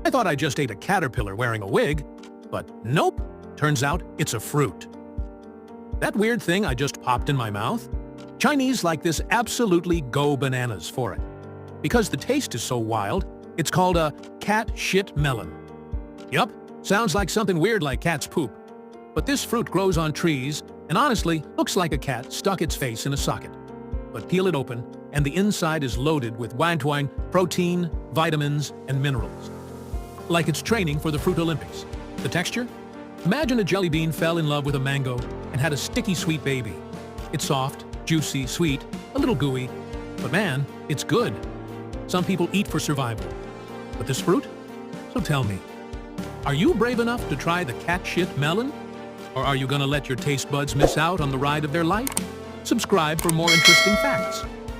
I thought I just ate a caterpillar wearing a wig, but nope, turns out it's a fruit. That weird thing I just popped in my mouth? Chinese like this absolutely go bananas for it. Because the taste is so wild, it's called a cat shit melon. Yup, sounds like something weird like cat's poop. But this fruit grows on trees and honestly looks like a cat stuck its face in a socket. But peel it open, and the inside is loaded with wine, protein, vitamins, and minerals. Like it's training for the Fruit Olympics. The texture? Imagine a jelly bean fell in love with a mango and had a sticky sweet baby. It's soft, juicy, sweet, a little gooey, but man, it's good. Some people eat for survival. But this fruit? So tell me, are you brave enough to try the cat shit melon? Or are you gonna let your taste buds miss out on the ride of their life? Subscribe for more interesting facts.